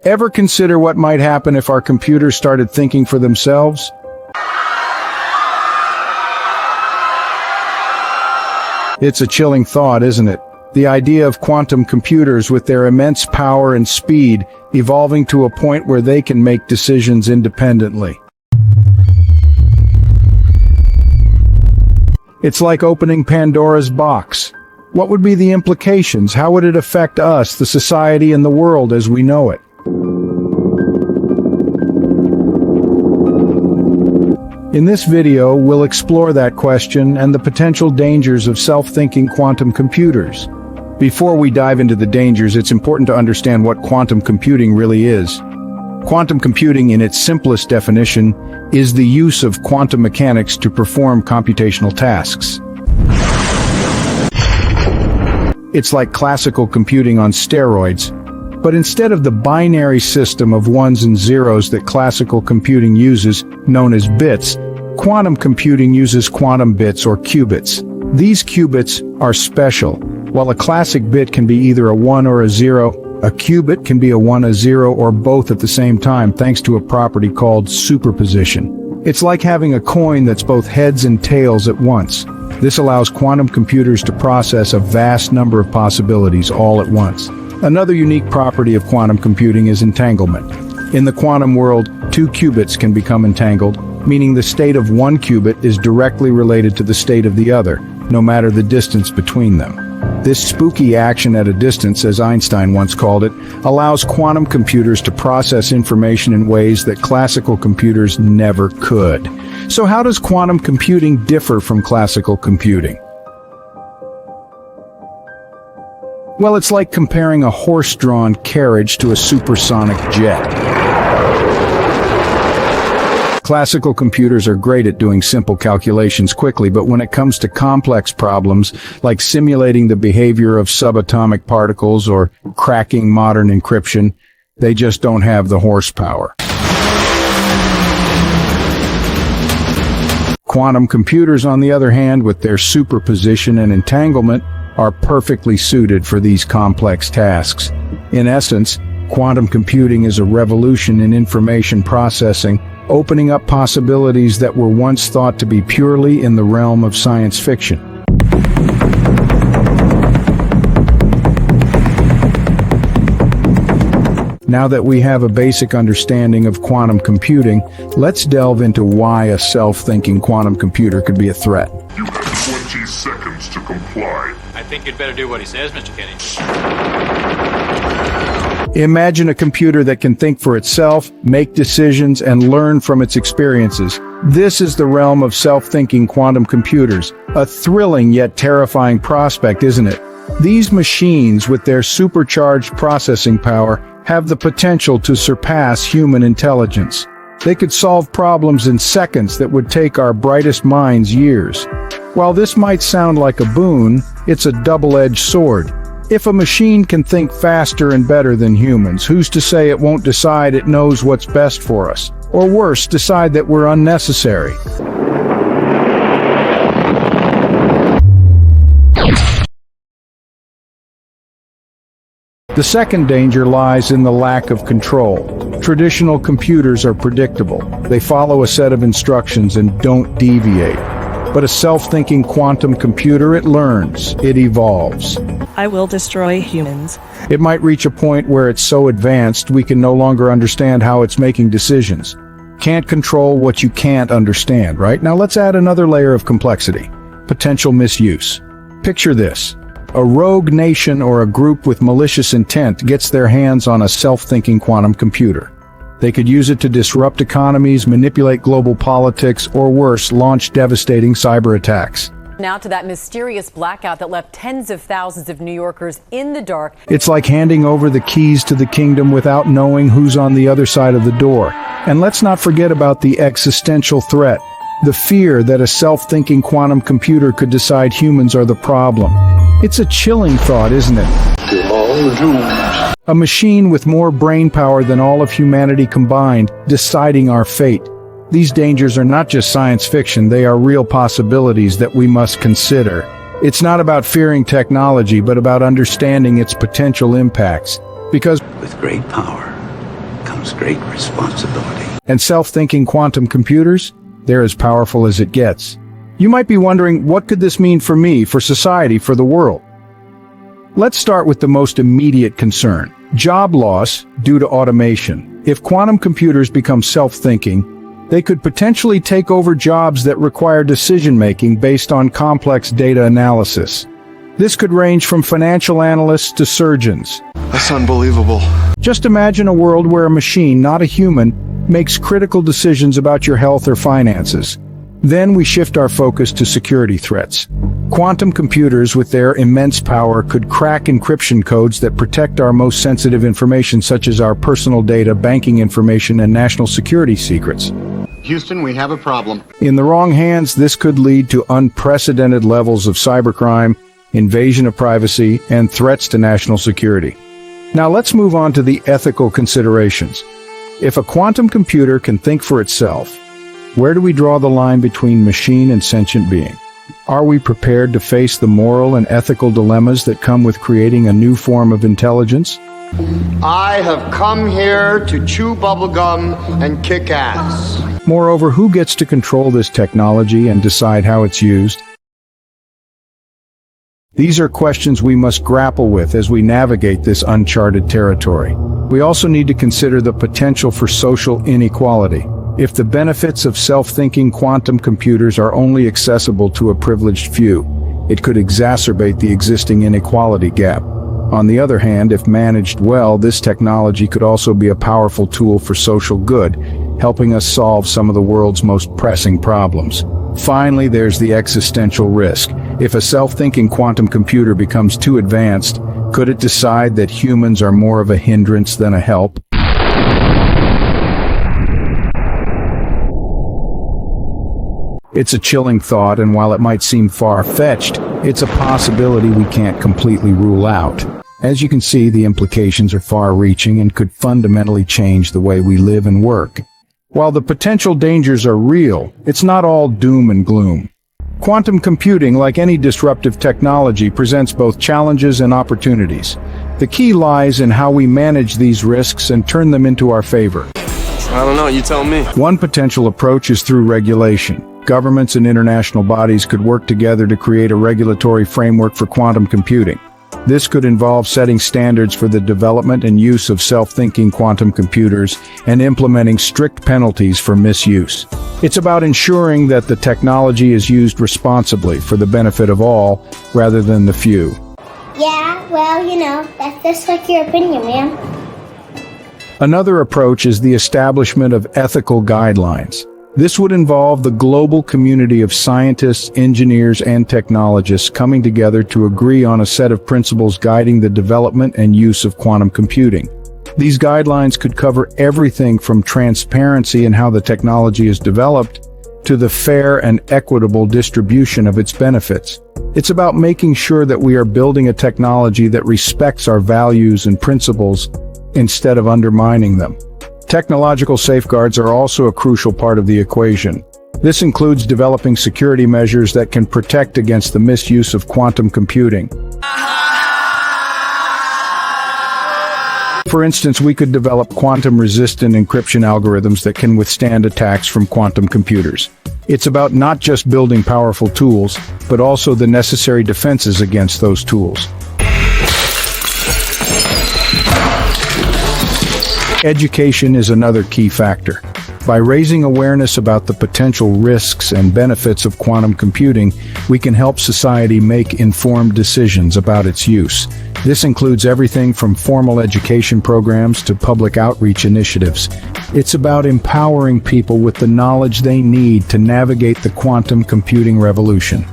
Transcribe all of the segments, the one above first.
Ever consider what might happen if our computers started thinking for themselves? It's a chilling thought, isn't it? The idea of quantum computers with their immense power and speed evolving to a point where they can make decisions independently. It's like opening Pandora's box. What would be the implications? How would it affect us, the society, and the world as we know it? In this video, we'll explore that question and the potential dangers of self-thinking quantum computers. Before we dive into the dangers, it's important to understand what quantum computing really is. Quantum computing, in its simplest definition, is the use of quantum mechanics to perform computational tasks. It's like classical computing on steroids, but instead of the binary system of ones and zeros that classical computing uses, known as bits, quantum computing uses quantum bits or qubits. These qubits are special. While a classic bit can be either a 1 or a 0, a qubit can be a 1, a 0, or both at the same time thanks to a property called superposition. It's like having a coin that's both heads and tails at once. This allows quantum computers to process a vast number of possibilities all at once. Another unique property of quantum computing is entanglement. In the quantum world, two qubits can become entangled, meaning the state of one qubit is directly related to the state of the other, no matter the distance between them. This spooky action at a distance, as Einstein once called it, allows quantum computers to process information in ways that classical computers never could. So how does quantum computing differ from classical computing? Well, it's like comparing a horse-drawn carriage to a supersonic jet. Classical computers are great at doing simple calculations quickly, but when it comes to complex problems, like simulating the behavior of subatomic particles or cracking modern encryption, they just don't have the horsepower. Quantum computers, on the other hand, with their superposition and entanglement, are perfectly suited for these complex tasks. In essence, quantum computing is a revolution in information processing, opening up possibilities that were once thought to be purely in the realm of science fiction. Now that we have a basic understanding of quantum computing, let's delve into why a self-thinking quantum computer could be a threat. You have 20 seconds to comply. I think you'd better do what he says, Mr. Kenny. Imagine a computer that can think for itself, make decisions, and learn from its experiences. This is the realm of self-thinking quantum computers. A thrilling yet terrifying prospect, isn't it? These machines, with their supercharged processing power, have the potential to surpass human intelligence. They could solve problems in seconds that would take our brightest minds years. While this might sound like a boon, it's a double-edged sword. If a machine can think faster and better than humans, who's to say it won't decide it knows what's best for us? Or worse, decide that we're unnecessary? The second danger lies in the lack of control. Traditional computers are predictable. They follow a set of instructions and don't deviate. But a self-thinking quantum computer, it learns, it evolves. I will destroy humans. It might reach a point where it's so advanced we can no longer understand how it's making decisions. Can't control what you can't understand, right? Now let's add another layer of complexity. Potential misuse. Picture this. A rogue nation or a group with malicious intent gets their hands on a self-thinking quantum computer. They could use it to disrupt economies, manipulate global politics, or worse, launch devastating cyber attacks. Now to that mysterious blackout that left tens of thousands of New Yorkers in the dark. It's like handing over the keys to the kingdom without knowing who's on the other side of the door. And let's not forget about the existential threat, the fear that a self-thinking quantum computer could decide humans are the problem. It's a chilling thought, isn't it? A machine with more brain power than all of humanity combined, deciding our fate. These dangers are not just science fiction, they are real possibilities that we must consider. It's not about fearing technology, but about understanding its potential impacts. Because with great power comes great responsibility. And self-thinking quantum computers, they're as powerful as it gets. You might be wondering, what could this mean for me, for society, for the world? Let's start with the most immediate concern: job loss due to automation. If quantum computers become self-thinking, they could potentially take over jobs that require decision-making based on complex data analysis. This could range from financial analysts to surgeons. That's unbelievable. Just imagine a world where a machine, not a human, makes critical decisions about your health or finances. Then we shift our focus to security threats. Quantum computers with their immense power could crack encryption codes that protect our most sensitive information, such as our personal data, banking information, and national security secrets. Houston, we have a problem. In the wrong hands, this could lead to unprecedented levels of cybercrime, invasion of privacy, and threats to national security. Now let's move on to the ethical considerations. If a quantum computer can think for itself, where do we draw the line between machine and sentient being? Are we prepared to face the moral and ethical dilemmas that come with creating a new form of intelligence? I have come here to chew bubblegum and kick ass. Moreover, who gets to control this technology and decide how it's used? These are questions we must grapple with as we navigate this uncharted territory. We also need to consider the potential for social inequality. If the benefits of self-thinking quantum computers are only accessible to a privileged few, it could exacerbate the existing inequality gap. On the other hand, if managed well, this technology could also be a powerful tool for social good, helping us solve some of the world's most pressing problems. Finally, there's the existential risk. If a self-thinking quantum computer becomes too advanced, could it decide that humans are more of a hindrance than a help? It's a chilling thought, and while it might seem far-fetched, it's a possibility we can't completely rule out. As you can see, the implications are far-reaching and could fundamentally change the way we live and work. While the potential dangers are real, it's not all doom and gloom. Quantum computing, like any disruptive technology, presents both challenges and opportunities. The key lies in how we manage these risks and turn them into our favor. I don't know, you tell me. One potential approach is through regulation. Governments and international bodies could work together to create a regulatory framework for quantum computing. This could involve setting standards for the development and use of self-thinking quantum computers and implementing strict penalties for misuse. It's about ensuring that the technology is used responsibly for the benefit of all rather than the few. Yeah, well, that's just like your opinion, man. Another approach is the establishment of ethical guidelines. This would involve the global community of scientists, engineers, and technologists coming together to agree on a set of principles guiding the development and use of quantum computing. These guidelines could cover everything from transparency in how the technology is developed to the fair and equitable distribution of its benefits. It's about making sure that we are building a technology that respects our values and principles instead of undermining them. Technological safeguards are also a crucial part of the equation. This includes developing security measures that can protect against the misuse of quantum computing. For instance, we could develop quantum-resistant encryption algorithms that can withstand attacks from quantum computers. It's about not just building powerful tools, but also the necessary defenses against those tools. Education is another key factor. By raising awareness about the potential risks and benefits of quantum computing, we can help society make informed decisions about its use. This includes everything from formal education programs to public outreach initiatives. It's about empowering people with the knowledge they need to navigate the quantum computing revolution.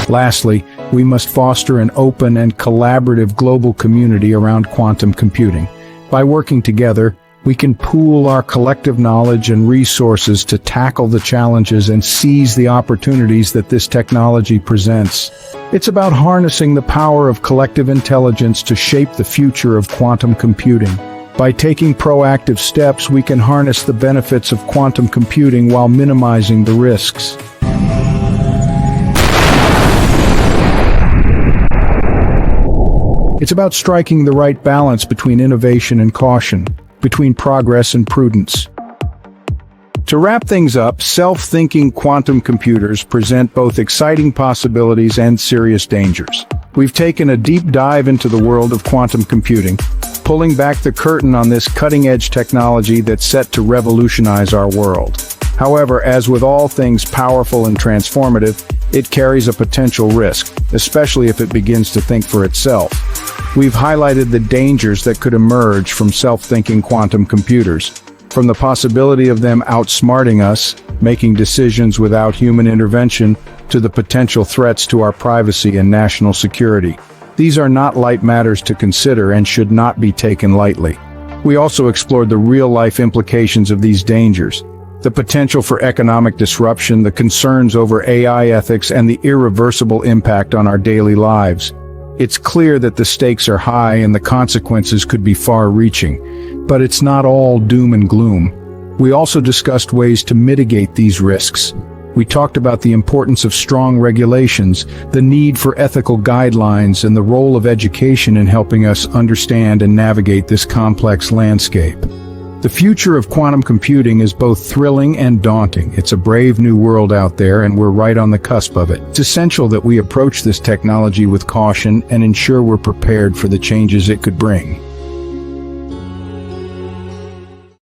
Lastly, we must foster an open and collaborative global community around quantum computing. By working together, We can pool our collective knowledge and resources to tackle the challenges and seize the opportunities that this technology presents. It's about harnessing the power of collective intelligence to shape the future of quantum computing. By taking proactive steps, we can harness the benefits of quantum computing while minimizing the risks. It's about striking the right balance between innovation and caution, between progress and prudence. To wrap things up, self-thinking quantum computers present both exciting possibilities and serious dangers. We've taken a deep dive into the world of quantum computing, pulling back the curtain on this cutting-edge technology that's set to revolutionize our world. However, as with all things powerful and transformative, it carries a potential risk, especially if it begins to think for itself. We've highlighted the dangers that could emerge from self-thinking quantum computers, from the possibility of them outsmarting us, making decisions without human intervention, to the potential threats to our privacy and national security. These are not light matters to consider and should not be taken lightly. We also explored the real-life implications of these dangers, the potential for economic disruption, the concerns over AI ethics, and the irreversible impact on our daily lives. It's clear that the stakes are high and the consequences could be far-reaching, but it's not all doom and gloom. We also discussed ways to mitigate these risks. We talked about the importance of strong regulations, the need for ethical guidelines, and the role of education in helping us understand and navigate this complex landscape. The future of quantum computing is both thrilling and daunting. It's a brave new world out there, and we're right on the cusp of it. It's essential that we approach this technology with caution and ensure we're prepared for the changes it could bring.